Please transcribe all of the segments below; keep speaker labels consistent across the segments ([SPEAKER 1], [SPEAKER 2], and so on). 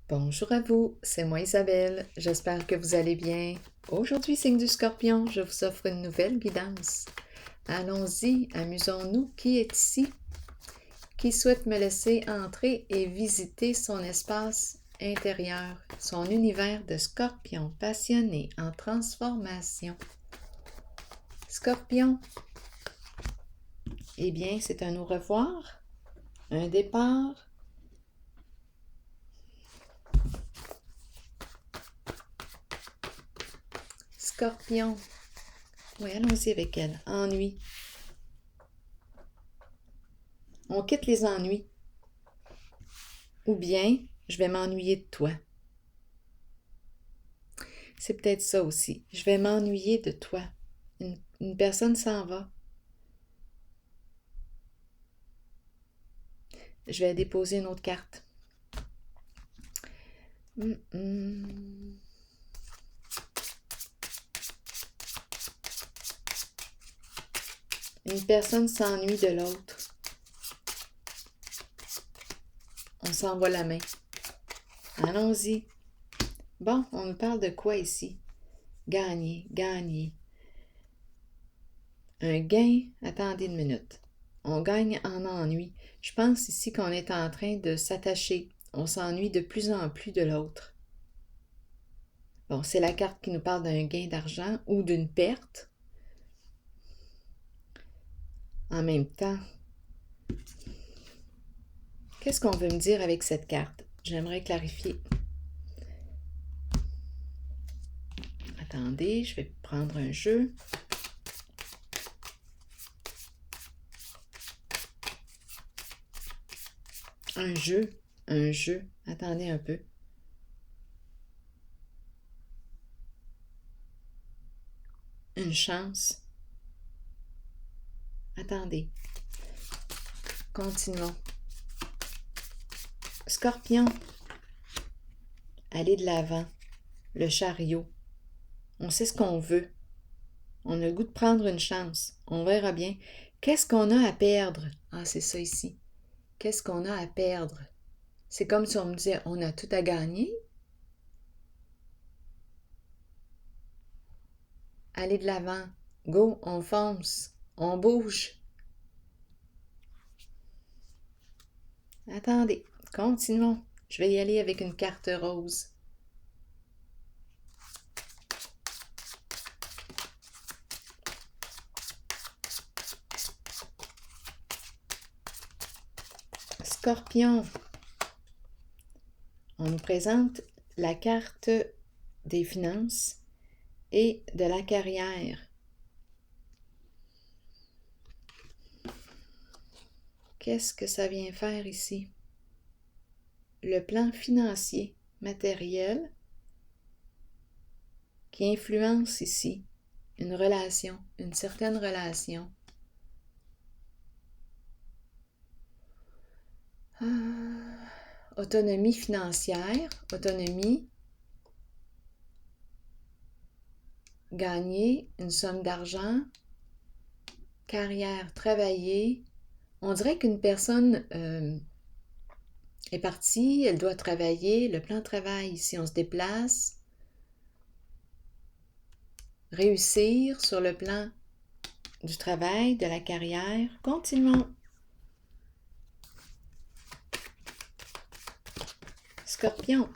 [SPEAKER 1] Bonjour à vous, c'est moi Isabelle, j'espère que vous allez bien. Aujourd'hui, signe du Scorpion, je vous offre une nouvelle guidance. Allons-y, amusons-nous. Qui est ici? Qui souhaite me laisser entrer et visiter son espace intérieur, son univers de Scorpion passionné en transformation? Scorpion, eh bien, c'est un au revoir, un départ. Scorpion, oui, allons-y avec elle. Ennui. On quitte les ennuis. Ou bien, je vais m'ennuyer de toi. C'est peut-être ça aussi. Je vais m'ennuyer de toi. Une personne s'en va. Je vais déposer une autre carte. Une personne s'ennuie de l'autre. On s'envoie la main. Allons-y. Bon, on nous parle de quoi ici? Gagner, gagner. Un gain, attendez une minute. On gagne en ennui. Je pense ici qu'on est en train de s'attacher. On s'ennuie de plus en plus de l'autre. Bon, c'est la carte qui nous parle d'un gain d'argent ou d'une perte. En même temps, qu'est-ce qu'on veut me dire avec cette carte? J'aimerais clarifier. Attendez, je vais prendre un jeu. Un jeu, un jeu. Attendez un peu. Une chance. Attendez. Continuons. Scorpion. Allez de l'avant. Le chariot. On sait ce qu'on veut. On a le goût de prendre une chance. On verra bien. Qu'est-ce qu'on a à perdre? Ah, c'est ça ici. Qu'est-ce qu'on a à perdre? C'est comme si on me disait, on a tout à gagner. Allez de l'avant. Go, on fonce. On bouge. Attendez, continuons. Je vais y aller avec une carte rose. Scorpion. On nous présente la carte des finances et de la carrière. Qu'est-ce que ça vient faire ici? Le plan financier, matériel, qui influence ici une relation, une certaine relation. Autonomie financière, autonomie, gagner une somme d'argent, carrière, travailler. On dirait qu'une personne est partie, elle doit travailler, le plan de travail ici, on se déplace, réussir sur le plan du travail, de la carrière. Continuons. Scorpion,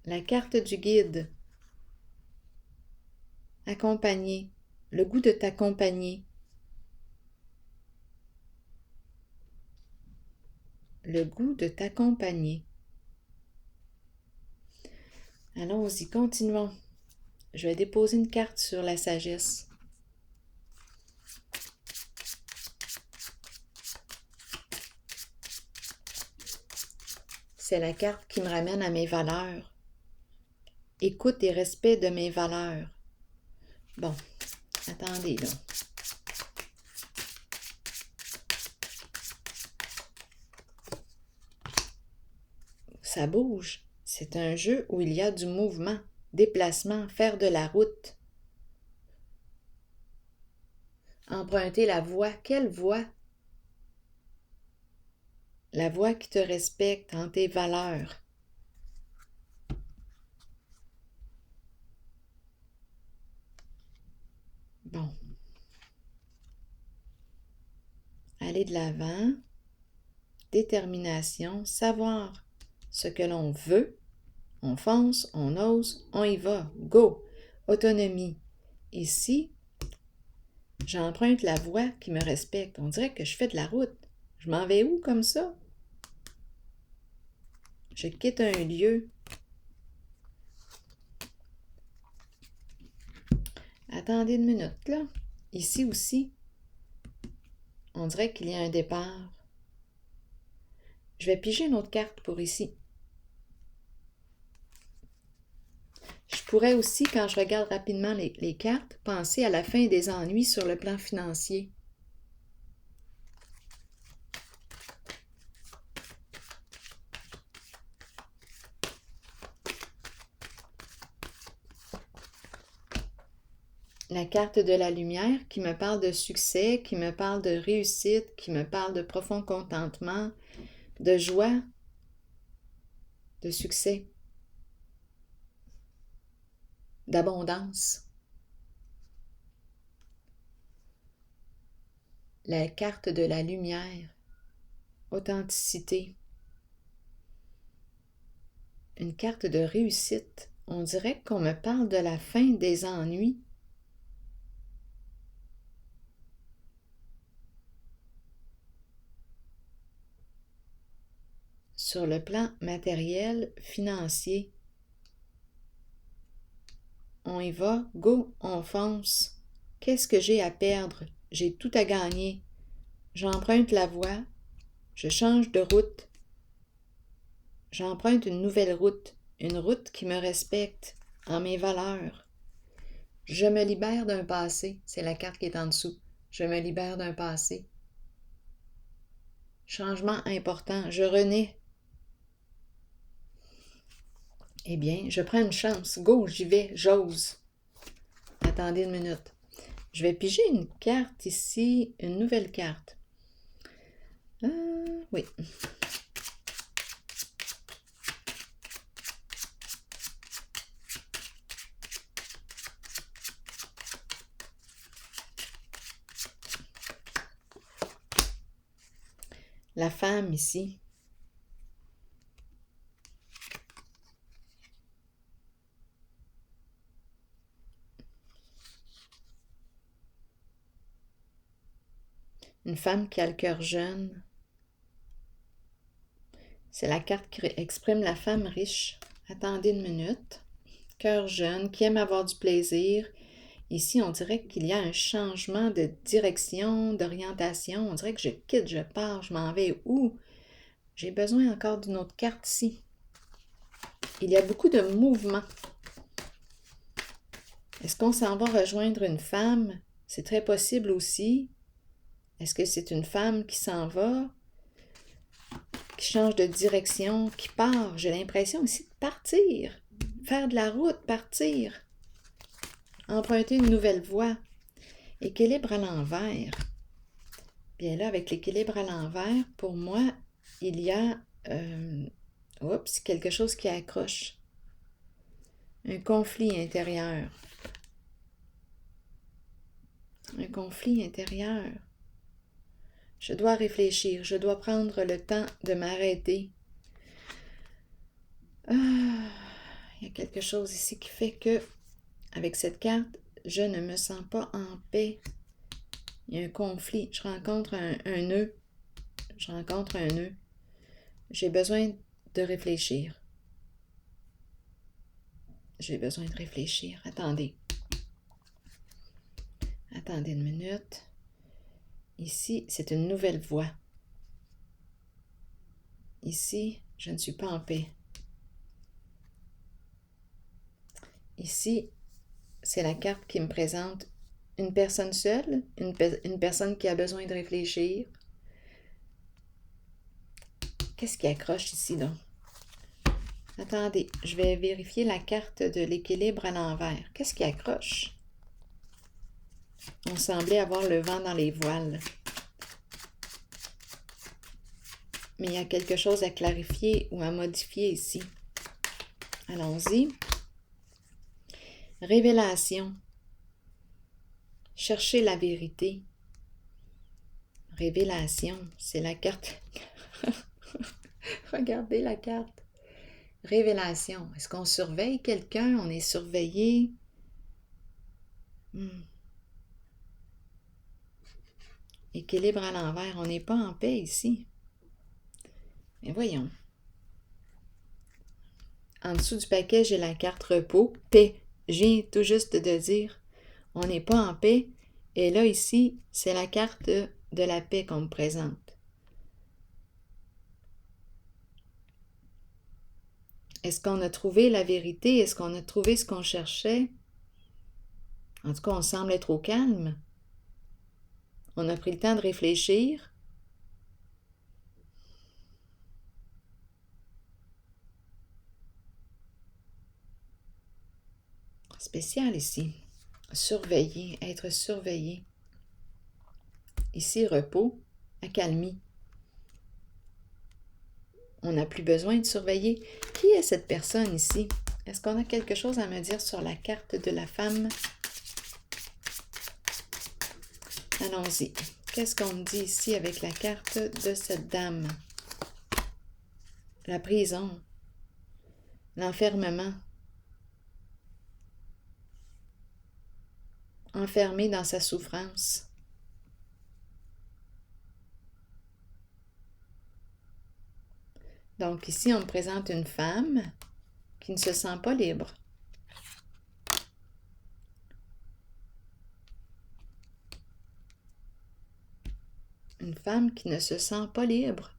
[SPEAKER 1] la carte du guide. Accompagner, le goût de t'accompagner. Le goût de t'accompagner. Allons-y, continuons. Je vais déposer une carte sur la sagesse. C'est la carte qui me ramène à mes valeurs. Écoute et respect de mes valeurs. Bon, attendez là. Ça bouge. C'est un jeu où il y a du mouvement, déplacement, faire de la route. Emprunter la voie. Quelle voie? La voie qui te respecte en tes valeurs. Bon. Aller de l'avant, détermination, savoir ce que l'on veut, on fonce, on ose, on y va, go, autonomie. Ici, j'emprunte la voie qui me respecte. On dirait que je fais de la route. Je m'en vais où comme ça? Je quitte un lieu. Attendez une minute, là. Ici aussi, on dirait qu'il y a un départ. Je vais piger une autre carte pour ici. Je pourrais aussi, quand je regarde rapidement les cartes, penser à la fin des ennuis sur le plan financier. La carte de la lumière qui me parle de succès, qui me parle de réussite, qui me parle de profond contentement, de joie, de succès, d'abondance. La carte de la lumière, authenticité. Une carte de réussite. On dirait qu'on me parle de la fin des ennuis. Sur le plan matériel, financier. On y va, go, on fonce. Qu'est-ce que j'ai à perdre? J'ai tout à gagner. J'emprunte la voie, je change de route. J'emprunte une nouvelle route, une route qui me respecte en mes valeurs. Je me libère d'un passé, c'est la carte qui est en dessous. Je me libère d'un passé. Changement important, je renais. Eh bien, je prends une chance. Go, j'y vais, j'ose. Attendez une minute. Je vais piger une carte ici, une nouvelle carte. Oui. La femme ici. Une femme qui a le cœur jeune. C'est la carte qui exprime la femme riche. Attendez une minute. Cœur jeune, qui aime avoir du plaisir. Ici, on dirait qu'il y a un changement de direction, d'orientation. On dirait que je quitte, je pars, je m'en vais où? J'ai besoin encore d'une autre carte ici. Il y a beaucoup de mouvements. Est-ce qu'on s'en va rejoindre une femme? C'est très possible aussi. Est-ce que c'est une femme qui s'en va, qui change de direction, qui part? J'ai l'impression aussi de partir, faire de la route, partir, emprunter une nouvelle voie. Équilibre à l'envers. Bien là, avec l'équilibre à l'envers, pour moi, il y a quelque chose qui accroche. Un conflit intérieur. Un conflit intérieur. Je dois réfléchir, je dois prendre le temps de m'arrêter. Il y a quelque chose ici qui fait que, avec cette carte, je ne me sens pas en paix. Il y a un conflit, je rencontre un nœud. Je rencontre un nœud. J'ai besoin de réfléchir. J'ai besoin de réfléchir. Attendez. Attendez une minute. Ici, c'est une nouvelle voie. Ici, je ne suis pas en paix. Ici, c'est la carte qui me présente une personne seule, une personne qui a besoin de réfléchir. Qu'est-ce qui accroche ici, donc? Attendez, je vais vérifier la carte de l'équilibre à l'envers. Qu'est-ce qui accroche? On semblait avoir le vent dans les voiles. Mais il y a quelque chose à clarifier ou à modifier ici. Allons-y. Révélation. Chercher la vérité. Révélation, c'est la carte. Regardez la carte. Révélation. Est-ce qu'on surveille quelqu'un? On est surveillé? Équilibre à l'envers. On n'est pas en paix ici. Mais voyons. En dessous du paquet, j'ai la carte repos. Paix. Je viens tout juste de dire, on n'est pas en paix. Et là, ici, c'est la carte de la paix qu'on me présente. Est-ce qu'on a trouvé la vérité? Est-ce qu'on a trouvé ce qu'on cherchait? En tout cas, on semble être au calme. On a pris le temps de réfléchir. Spécial ici. Surveiller, être surveillé. Ici, repos, accalmie. On n'a plus besoin de surveiller. Qui est cette personne ici? Est-ce qu'on a quelque chose à me dire sur la carte de la femme? Allons-y. Qu'est-ce qu'on me dit ici avec la carte de cette dame? La prison. L'enfermement. Enfermée dans sa souffrance. Donc ici, on me présente une femme qui ne se sent pas libre. Une femme qui ne se sent pas libre.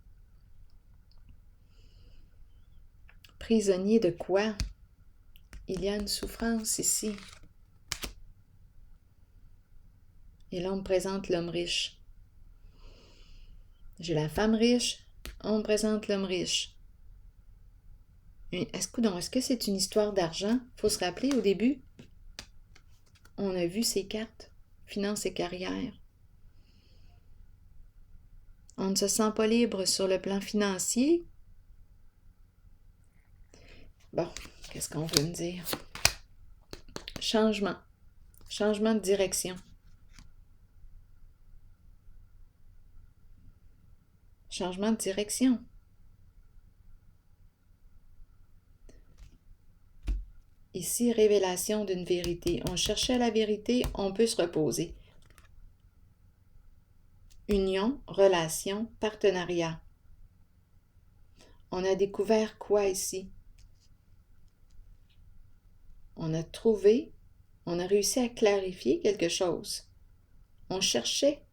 [SPEAKER 1] Prisonnier de quoi? Il y a une souffrance ici. Et là, on me présente l'homme riche. J'ai la femme riche, on me présente l'homme riche. Est-ce que c'est une histoire d'argent? Il faut se rappeler au début, on a vu ces cartes, finances et carrière. On ne se sent pas libre sur le plan financier. Bon, qu'est-ce qu'on veut me dire? Changement. Changement de direction. Changement de direction. Ici, révélation d'une vérité. On cherchait la vérité, on peut se reposer. Union, relation, partenariat. On a découvert quoi ici? On a trouvé, on a réussi à clarifier quelque chose. On cherchait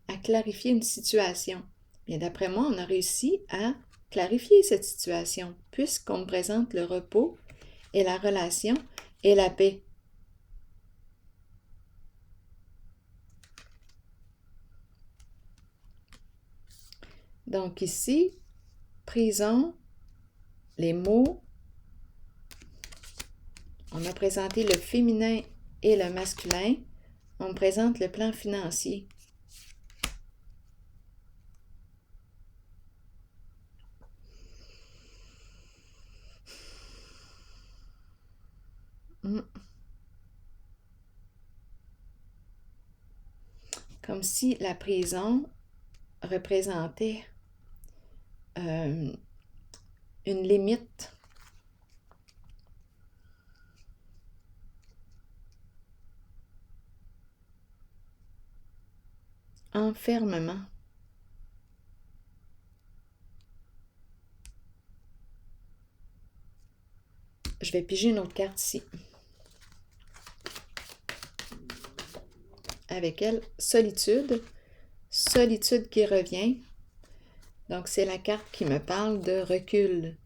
[SPEAKER 1] à clarifier une situation. Bien, d'après moi, on a réussi à clarifier cette situation, puisqu'on me présente le repos et la relation et la paix. Donc ici, prison, les mots, on a présenté le féminin et le masculin, on me présente le plan financier. Comme si la prison représentait une limite. Enfermement. Je vais piger une autre carte ici. Avec elle, solitude. Solitude qui revient. Donc, c'est la carte qui me parle de recul,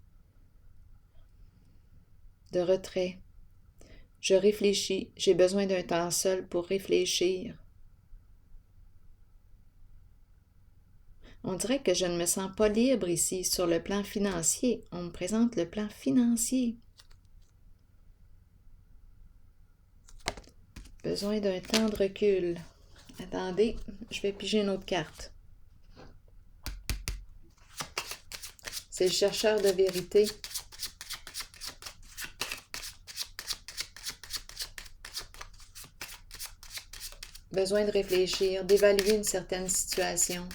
[SPEAKER 1] de retrait. Je réfléchis. J'ai besoin d'un temps seul pour réfléchir. On dirait que je ne me sens pas libre ici sur le plan financier. On me présente le plan financier. Besoin d'un temps de recul. Attendez, je vais piger une autre carte. C'est le chercheur de vérité. besoin de réfléchir, d'évaluer une certaine situation.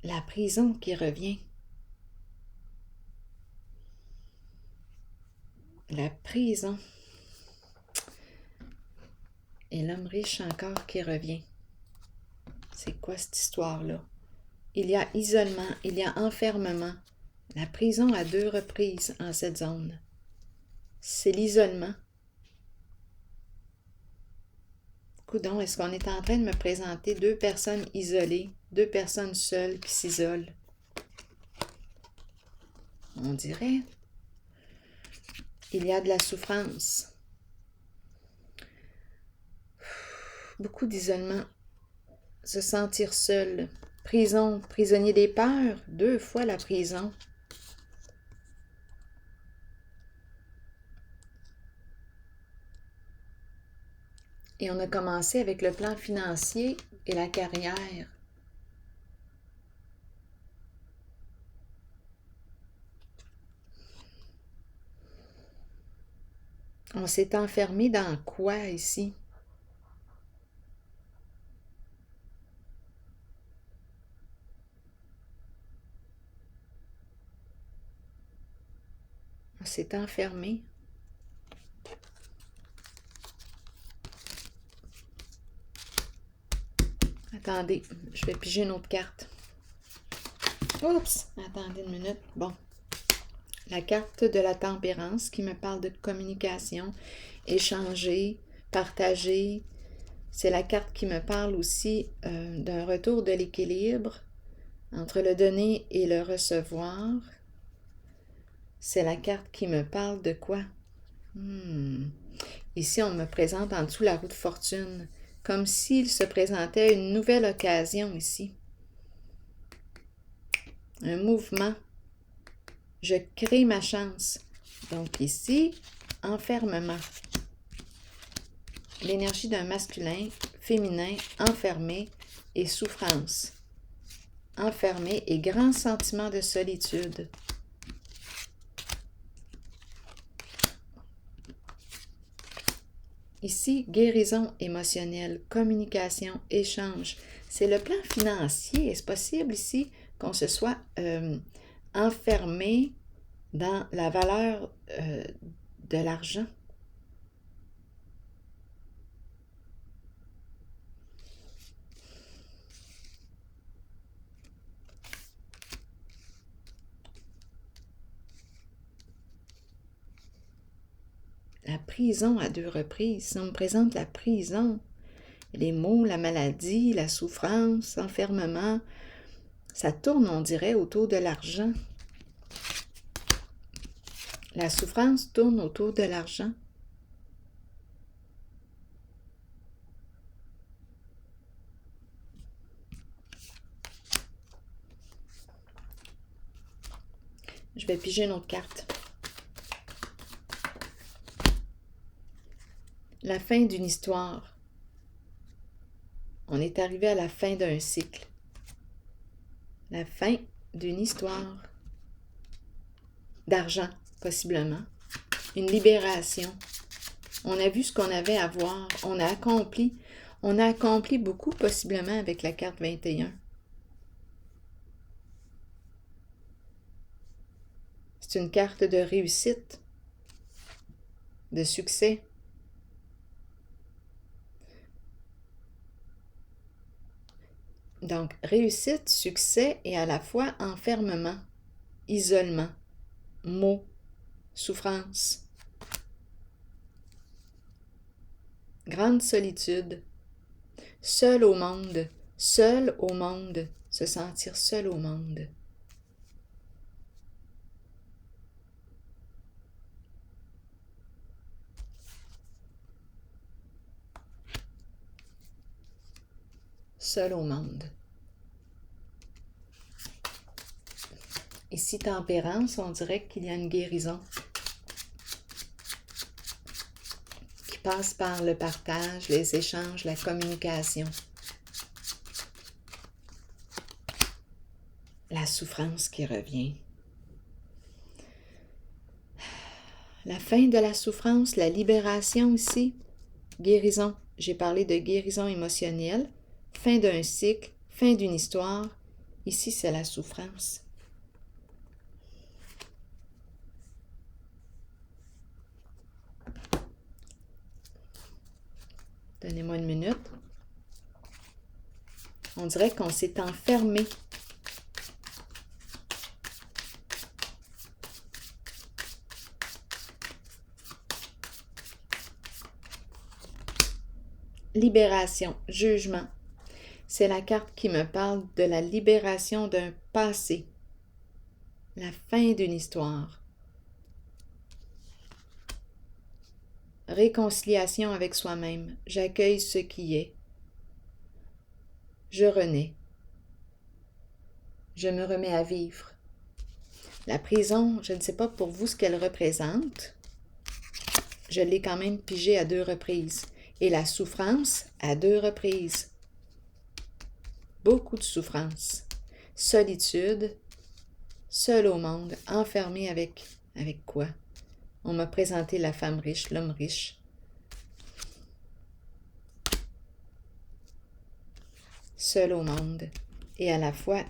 [SPEAKER 1] La prison qui revient. La prison. Et l'homme riche encore qui revient. C'est quoi cette histoire-là? Il y a isolement, il y a enfermement. La prison à 2 reprises en cette zone. C'est l'isolement. Coudon, est-ce qu'on est en train de me présenter 2 personnes isolées, 2 personnes seules qui s'isolent? On dirait. Il y a de la souffrance. Beaucoup d'isolement. Se sentir seul. Prison, prisonnier des peurs, 2 fois la prison. Et on a commencé avec le plan financier et la carrière. On s'est enfermé dans quoi ici? On s'est enfermé. Attendez, je vais piger une autre carte. Oups, attendez une minute. Bon. La carte de la tempérance qui me parle de communication, échanger, partager. C'est la carte qui me parle aussi d'un retour de l'équilibre entre le donner et le recevoir. C'est la carte qui me parle de quoi? Ici, on me présente en dessous la roue de fortune, comme s'il se présentait une nouvelle occasion ici. Un mouvement. Je crée ma chance. Donc ici, enfermement. L'énergie d'un masculin, féminin, enfermé et souffrance. Enfermé et grand sentiment de solitude. Ici, guérison émotionnelle, communication, échange. C'est le plan financier. Est-ce possible ici qu'on se soit enfermé dans la valeur de l'argent? La prison à 2 reprises. Si on me présente la prison, les maux, la maladie, la souffrance, l'enfermement, ça tourne, on dirait, autour de l'argent. La souffrance tourne autour de l'argent. Je vais piger une autre carte. La fin d'une histoire. On est arrivé à la fin d'un cycle. La fin d'une histoire. D'argent, possiblement. Une libération. On a vu ce qu'on avait à voir. On a accompli beaucoup, possiblement, avec la carte 21. C'est une carte de réussite, de succès. Donc, réussite, succès et à la fois enfermement, isolement, maux, souffrance, grande solitude, seul au monde, se sentir seul au monde. Seul au monde. Ici, tempérance, on dirait qu'il y a une guérison qui passe par le partage, les échanges, la communication. La souffrance qui revient. La fin de la souffrance, la libération ici. Guérison, j'ai parlé de guérison émotionnelle, fin d'un cycle, fin d'une histoire. Ici, c'est la souffrance. Donnez-moi une minute. On dirait qu'on s'est enfermé. Libération, jugement. C'est la carte qui me parle de la libération d'un passé, la fin d'une histoire. Réconciliation avec soi-même. J'accueille ce qui est. Je renais. Je me remets à vivre. La prison, je ne sais pas pour vous ce qu'elle représente. Je l'ai quand même pigée à 2 reprises. Et la souffrance à 2 reprises. Beaucoup de souffrance. Solitude. Seul au monde. Enfermé avec quoi? On m'a présenté la femme riche, l'homme riche. Seul au monde. Et à la fois,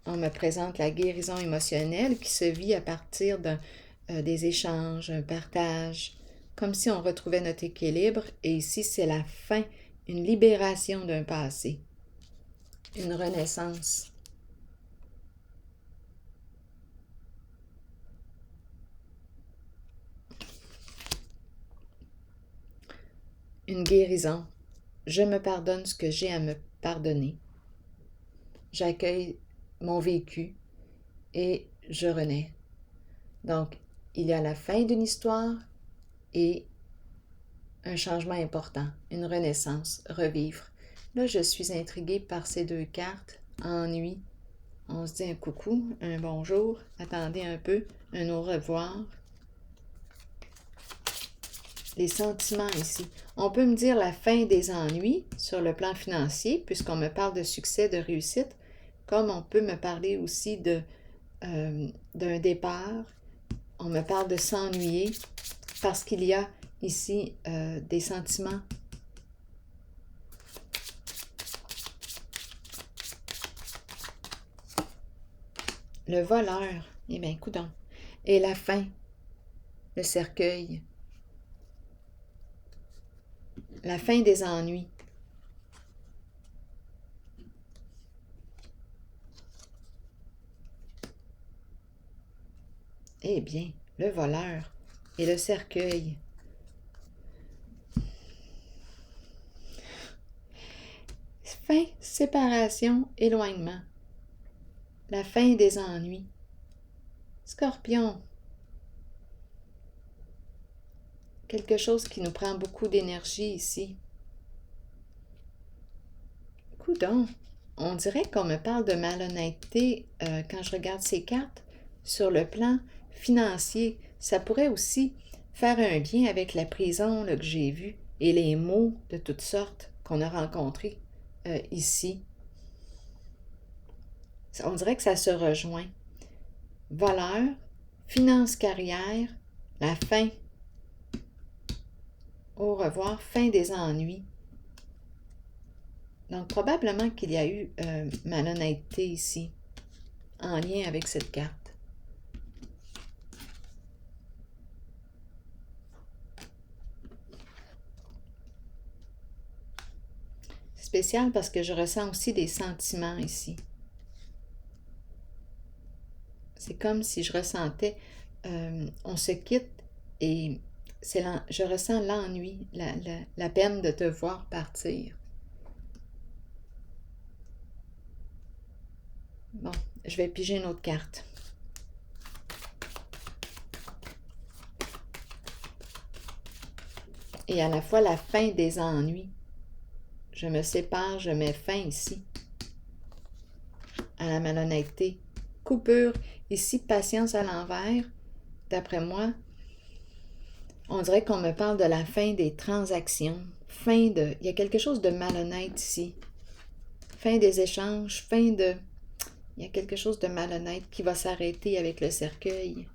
[SPEAKER 1] on me présente la guérison émotionnelle qui se vit à partir des échanges, un partage, comme si on retrouvait notre équilibre. Et ici, c'est la fin, une libération d'un passé, une renaissance. Une guérison. Je me pardonne ce que j'ai à me pardonner. J'accueille mon vécu et je renais. Donc, il y a la fin d'une histoire et un changement important, une renaissance, revivre. Là, je suis intriguée par ces 2 cartes. Ennui. On se dit un coucou, un bonjour, attendez un peu, un au revoir. Les sentiments ici. On peut me dire la fin des ennuis sur le plan financier, puisqu'on me parle de succès, de réussite, comme on peut me parler aussi d'un départ. On me parle de s'ennuyer parce qu'il y a ici des sentiments. Le voleur, eh bien, coudonc. Et la fin, le cercueil. La fin des ennuis. Eh bien, le voleur et le cercueil. Fin, séparation, éloignement. La fin des ennuis. Scorpion. Quelque chose qui nous prend beaucoup d'énergie ici. Coudonc, on dirait qu'on me parle de malhonnêteté quand je regarde ces cartes. Sur le plan financier, ça pourrait aussi faire un lien avec la prison là, que j'ai vue et les mots de toutes sortes qu'on a rencontrés ici. On dirait que ça se rejoint. Voleur, finance carrière, la fin. Au revoir, fin des ennuis. Donc, probablement qu'il y a eu malhonnêteté ici, en lien avec cette carte. C'est spécial parce que je ressens aussi des sentiments ici. C'est comme si je ressentais, on se quitte et je ressens l'ennui, la peine de te voir partir. Bon, je vais piger une autre carte. Et à la fois la fin des ennuis. Je me sépare, je mets fin ici à la malhonnêteté. Coupure, ici patience à l'envers. D'après moi, on dirait qu'on me parle de la fin des transactions. Il y a quelque chose de malhonnête ici. Fin des échanges, il y a quelque chose de malhonnête qui va s'arrêter avec le cercueil.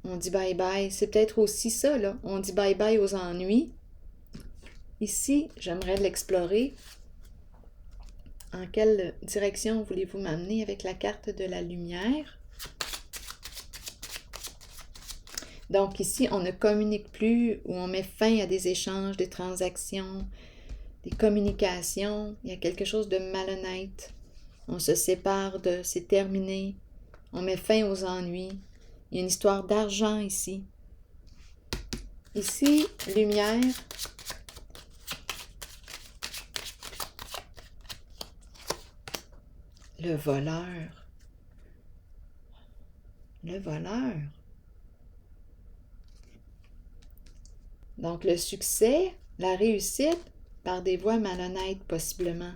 [SPEAKER 1] On dit bye-bye. C'est peut-être aussi ça, là. On dit bye-bye aux ennuis. Ici, j'aimerais l'explorer. En quelle direction voulez-vous m'amener avec la carte de la lumière? Donc ici, on ne communique plus ou on met fin à des échanges, des transactions, des communications. Il y a quelque chose de malhonnête. On se sépare de, c'est terminé. On met fin aux ennuis. Il y a une histoire d'argent ici. Ici, lumière. Le voleur. Le voleur. Donc le succès, la réussite, par des voies malhonnêtes possiblement.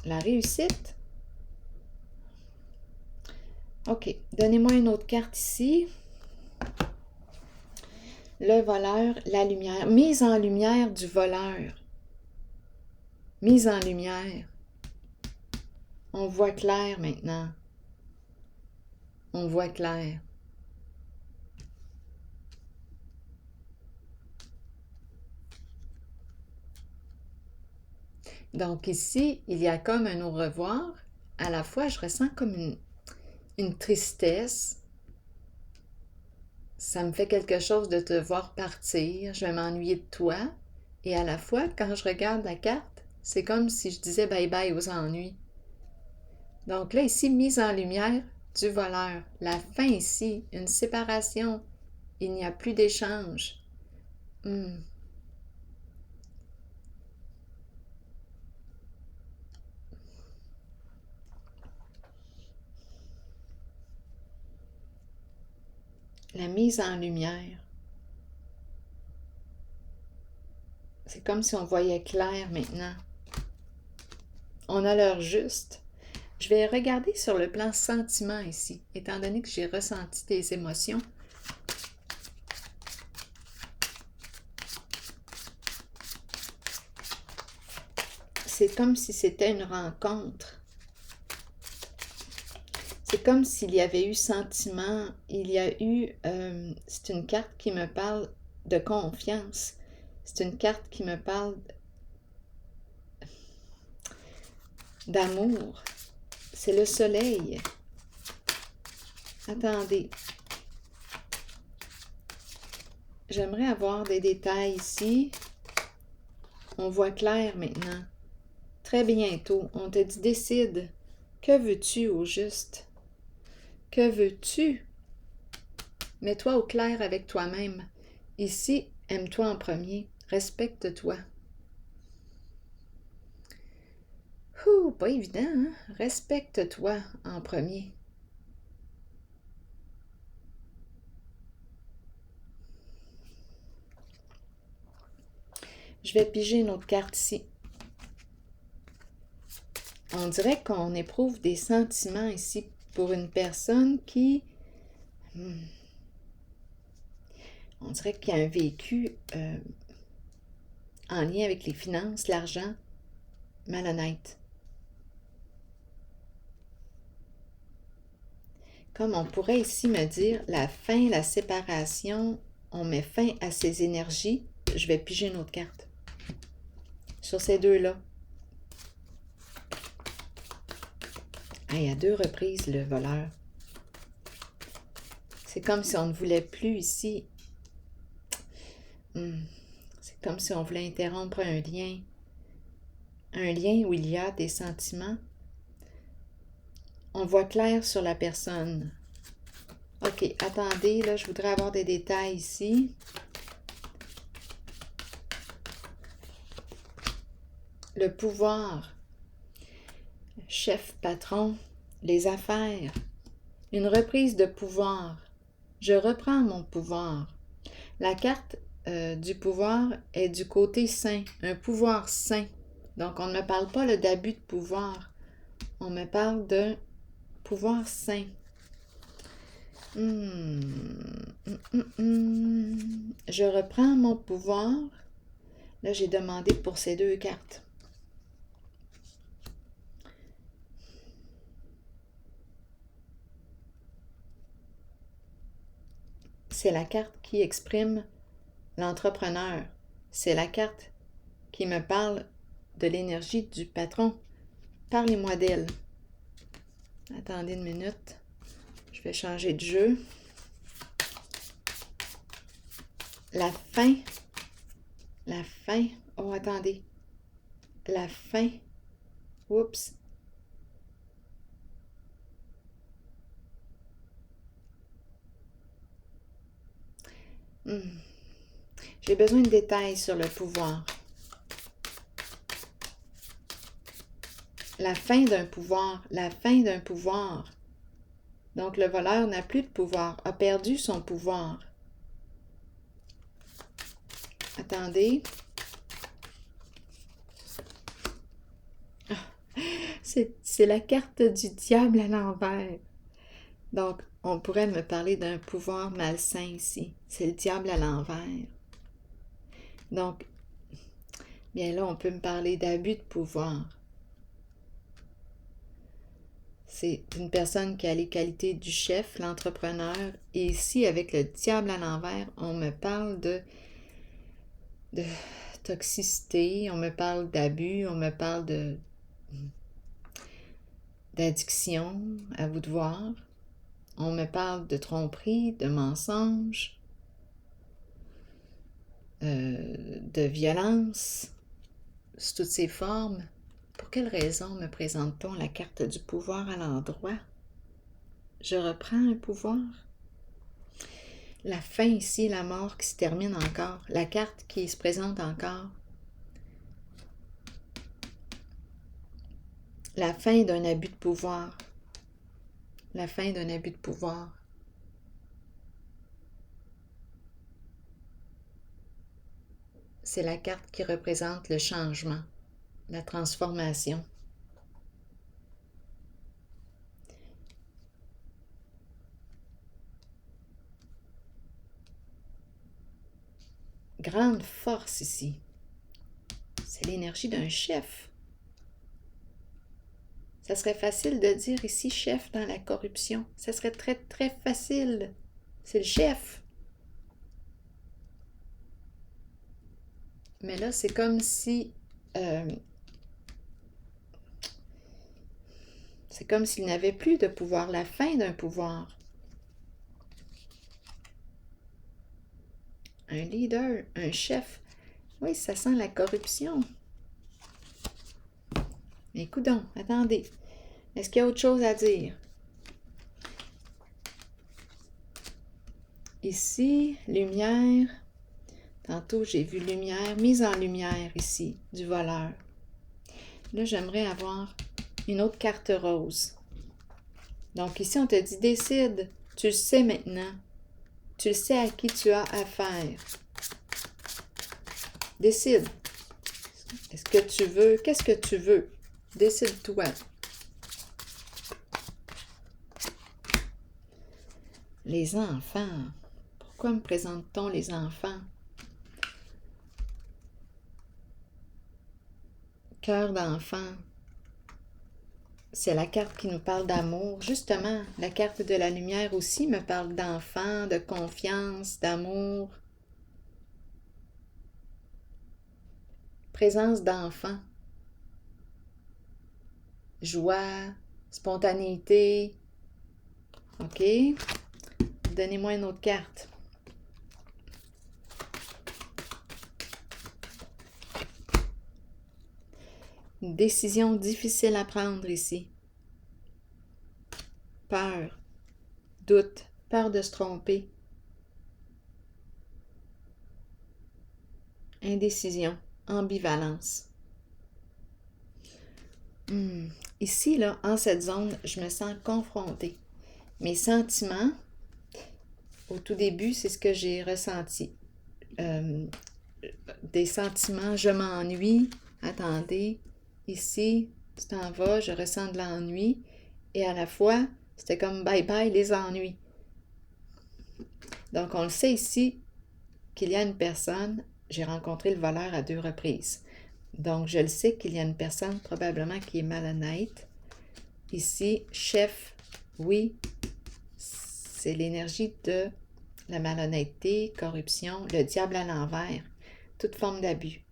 [SPEAKER 1] La réussite. OK, donnez-moi une autre carte ici. Le voleur, la lumière. Mise en lumière du voleur. Mise en lumière. On voit clair maintenant. On voit clair. Donc ici, il y a comme un au revoir. À la fois, je ressens comme une tristesse. Ça me fait quelque chose de te voir partir. Je vais m'ennuyer de toi. Et à la fois, quand je regarde la carte, c'est comme si je disais bye-bye aux ennuis. Donc là, ici, mise en lumière du voleur. La fin ici, une séparation. Il n'y a plus d'échange. La mise en lumière. C'est comme si on voyait clair maintenant. On a l'heure juste. Je vais regarder sur le plan sentiment ici, étant donné que j'ai ressenti des émotions. C'est comme si c'était une rencontre. C'est comme s'il y avait eu sentiment, il y a eu... c'est une carte qui me parle de confiance. C'est une carte qui me parle d'amour. C'est le soleil. Attendez. J'aimerais avoir des détails ici. On voit clair maintenant. Très bientôt, on te dit décide. Que veux-tu au juste? Que veux-tu? Mets-toi au clair avec toi-même. Ici, aime-toi en premier. Respecte-toi. Pas évident, hein? Respecte-toi en premier. Je vais piger une autre carte ici. On dirait qu'on éprouve des sentiments ici pour une personne qui... On dirait qu'il y a un vécu en lien avec les finances, l'argent, malhonnête. Comme on pourrait ici me dire, la fin, la séparation, on met fin à ces énergies. Je vais piger une autre carte. Sur ces deux-là. Et à deux reprises, le voleur. C'est comme si on ne voulait plus ici. C'est comme si on voulait interrompre un lien. Un lien où il y a des sentiments. On voit clair sur la personne. OK, attendez, là, je voudrais avoir des détails ici. Le pouvoir. Chef, patron, les affaires. Une reprise de pouvoir. Je reprends mon pouvoir. La carte du pouvoir est du côté sain, un pouvoir sain. Donc, on ne me parle pas d'abus de pouvoir. On me parle de pouvoir sain. Je reprends mon pouvoir. Là, j'ai demandé pour ces deux cartes. c'est la carte qui exprime l'entrepreneur. C'est la carte qui me parle de l'énergie du patron. Parlez-moi d'elle. Attendez une minute. Je vais changer de jeu. La fin. La fin. Oh, attendez. La fin. Oups. J'ai besoin de détails sur le pouvoir. La fin d'un pouvoir. La fin d'un pouvoir. Donc, le voleur n'a plus de pouvoir, a perdu son pouvoir. Attendez. C'est la carte du diable à l'envers. Donc, on pourrait me parler d'un pouvoir malsain ici. C'est le diable à l'envers. Donc, bien là, on peut me parler d'abus de pouvoir. C'est une personne qui a les qualités du chef, l'entrepreneur. Et ici, avec le diable à l'envers, on me parle de toxicité, on me parle d'abus, on me parle d'addiction, à vous de voir. On me parle de tromperie, de mensonge, de violence, sous toutes ses formes. Pour quelle raison me présente-t-on la carte du pouvoir à l'endroit? Je reprends un pouvoir. La fin ici, la mort qui se termine encore, la carte qui se présente encore. La fin d'un abus de pouvoir. La fin d'un abus de pouvoir. C'est la carte qui représente le changement, la transformation. Grande force ici. C'est l'énergie d'un chef. Ça serait facile de dire ici chef dans la corruption. Ça serait très, très facile. C'est le chef. Mais là, c'est comme si... c'est comme s'il n'avait plus de pouvoir, la fin d'un pouvoir. Un leader, un chef. Oui, ça sent la corruption. Mais coudonc, attendez. Est-ce qu'il y a autre chose à dire? Ici, lumière. Tantôt, j'ai vu lumière, mise en lumière ici, du voleur. Là, j'aimerais avoir une autre carte rose. Donc ici, on te dit, décide. Tu le sais maintenant. Tu le sais à qui tu as affaire. Décide. Est-ce que tu veux? Qu'est-ce que tu veux? Décide-toi. Les enfants. Pourquoi me présente-t-on les enfants? Cœur d'enfant. C'est la carte qui nous parle d'amour. Justement, la carte de la lumière aussi me parle d'enfant, de confiance, d'amour. Présence d'enfant. Joie, spontanéité. OK. Donnez-moi une autre carte. Une décision difficile à prendre ici. Peur, doute, peur de se tromper. Indécision, ambivalence. Ici, là, en cette zone, je me sens confrontée. Mes sentiments, au tout début, c'est ce que j'ai ressenti. Des sentiments, je m'ennuie, attendez, ici, tu t'en vas, je ressens de l'ennui, et à la fois, c'était comme bye-bye les ennuis. Donc, on le sait ici qu'il y a une personne, j'ai rencontré le voleur à 2 reprises. Donc, je le sais qu'il y a une personne probablement qui est malhonnête. Ici, chef, oui, c'est l'énergie de la malhonnêteté, corruption, le diable à l'envers, toute forme d'abus.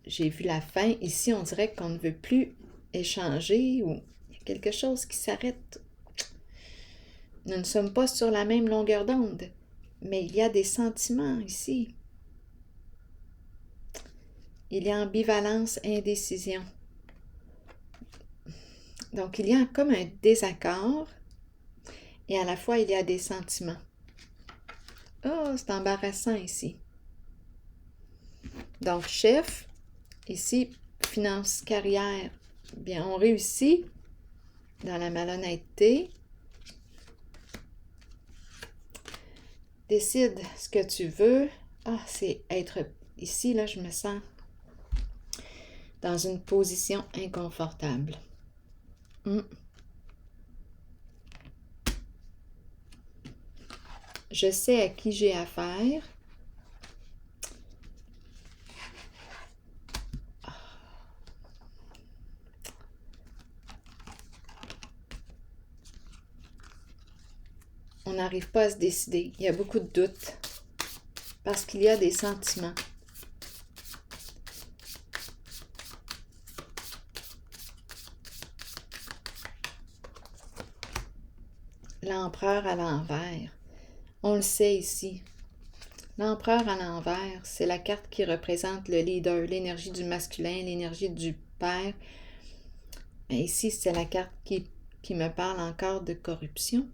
[SPEAKER 1] J'ai vu la fin. Ici, on dirait qu'on ne veut plus échanger ou il y a quelque chose qui s'arrête. Nous ne sommes pas sur la même longueur d'onde, mais il y a des sentiments ici. Il y a ambivalence, indécision. Donc, il y a comme un désaccord et à la fois, il y a des sentiments. Oh, c'est embarrassant ici. Donc, chef, ici, finance, carrière, bien, on réussit dans la malhonnêteté. Décide ce que tu veux. Ah, c'est être ici, là, je me sens dans une position inconfortable. Je sais à qui j'ai affaire. On n'arrive pas à se décider. Il y a beaucoup de doutes parce qu'il y a des sentiments. L'empereur à l'envers. On le sait ici. L'empereur à l'envers, c'est la carte qui représente le leader, l'énergie du masculin, l'énergie du père. Mais ici, c'est la carte qui me parle encore de corruption.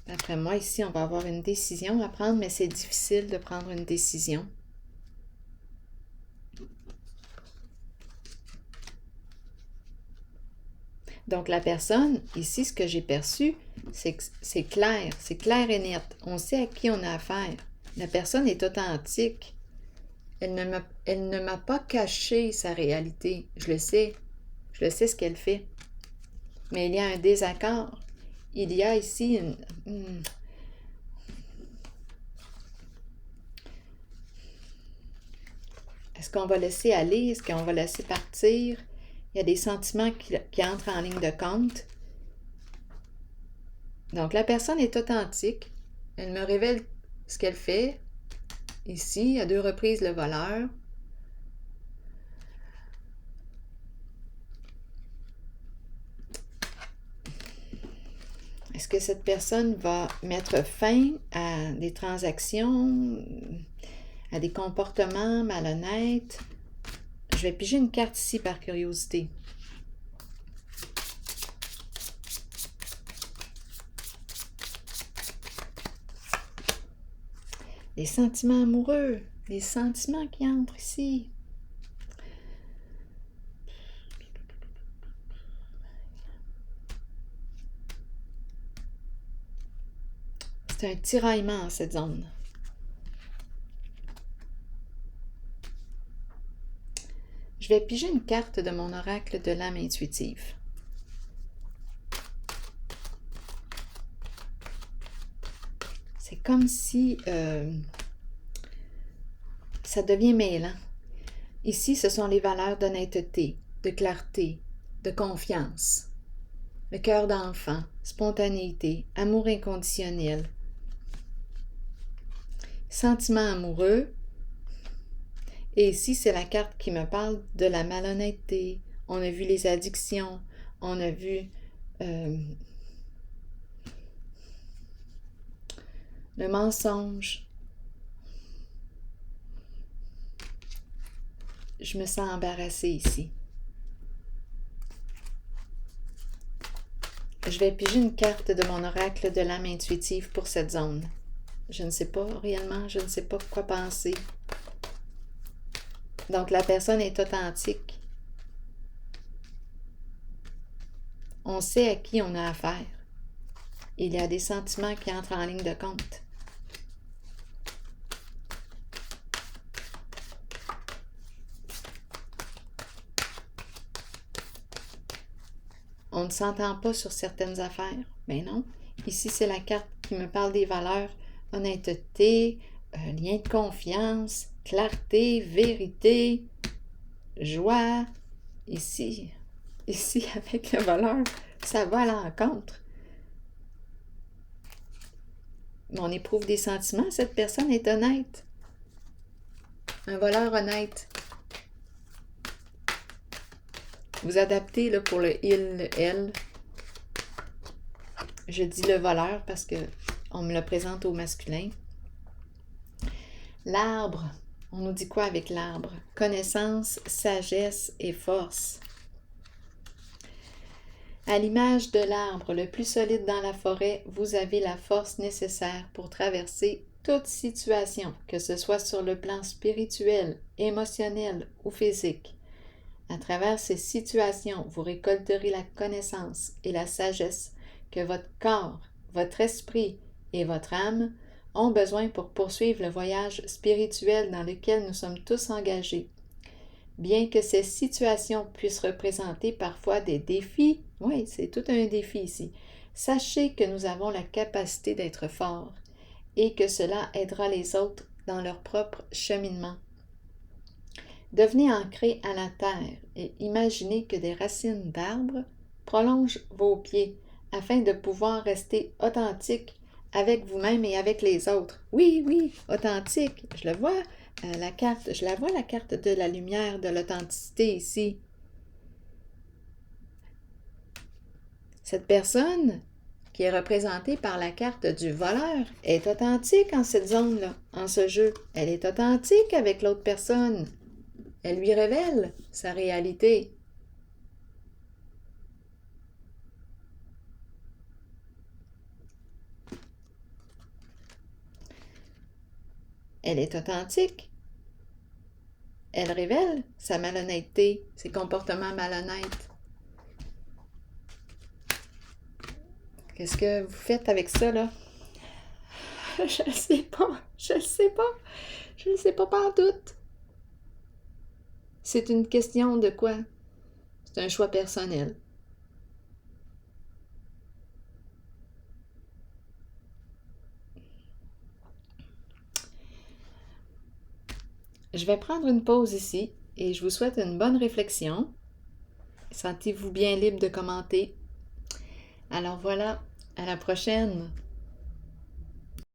[SPEAKER 1] D'après moi, ici, on va avoir une décision à prendre, mais c'est difficile de prendre une décision. Donc, la personne, ici, ce que j'ai perçu, c'est clair et net. On sait à qui on a affaire. La personne est authentique. Elle ne m'a pas caché sa réalité. Je le sais ce qu'elle fait. Mais il y a un désaccord. Il y a ici une... Est-ce qu'on va laisser aller? Est-ce qu'on va laisser partir? Il y a des sentiments qui entrent en ligne de compte. Donc, la personne est authentique. Elle me révèle ce qu'elle fait. Ici, à 2 reprises, le voleur. Est-ce que cette personne va mettre fin à des transactions, à des comportements malhonnêtes? Je vais piger une carte ici par curiosité. Les sentiments amoureux, les sentiments qui entrent ici. C'est un tiraillement en cette zone. Je vais piger une carte de mon oracle de l'âme intuitive. C'est comme si ça devient mêlant. Ici, ce sont les valeurs d'honnêteté, de clarté, de confiance, le cœur d'enfant, spontanéité, amour inconditionnel, sentiment amoureux. Et ici, c'est la carte qui me parle de la malhonnêteté. On a vu les addictions, on a vu le mensonge. Je me sens embarrassée ici. Je vais piger une carte de mon oracle de l'âme intuitive pour cette zone. Je ne sais pas réellement, je ne sais pas quoi penser. Donc, la personne est authentique. On sait à qui on a affaire. Il y a des sentiments qui entrent en ligne de compte. on ne s'entend pas sur certaines affaires. Mais non, ici c'est la carte qui me parle des valeurs, honnêteté, lien de confiance, clarté, vérité, joie. Ici avec la valeur, ça va à l'encontre. On éprouve des sentiments, cette personne est honnête. Un voleur honnête. Vous adaptez là, pour le il, le elle. Je dis le voleur parce que on me le présente au masculin. L'arbre. On nous dit quoi avec l'arbre? Connaissance, sagesse et force. À l'image de l'arbre le plus solide dans la forêt, vous avez la force nécessaire pour traverser toute situation, que ce soit sur le plan spirituel, émotionnel ou physique. À travers ces situations, vous récolterez la connaissance et la sagesse que votre corps, votre esprit et votre âme ont besoin pour poursuivre le voyage spirituel dans lequel nous sommes tous engagés. Bien que ces situations puissent représenter parfois des défis, oui, c'est tout un défi ici, sachez que nous avons la capacité d'être forts et que cela aidera les autres dans leur propre cheminement. Devenez ancrés à la terre et imaginez que des racines d'arbres prolongent vos pieds afin de pouvoir rester authentique avec vous-même et avec les autres. Oui, oui, authentique, je le vois. La carte de la lumière, de l'authenticité ici. Cette personne qui est représentée par la carte du voleur est authentique en cette zone-là, en ce jeu. Elle est authentique avec l'autre personne. Elle lui révèle sa réalité. Elle est authentique. Elle révèle sa malhonnêteté, ses comportements malhonnêtes. Qu'est-ce que vous faites avec ça, là? Je ne sais pas. Je ne sais pas pantoute. C'est une question de quoi? C'est un choix personnel. Je vais prendre une pause ici et je vous souhaite une bonne réflexion. Sentez-vous bien libre de commenter. Alors voilà, à la prochaine!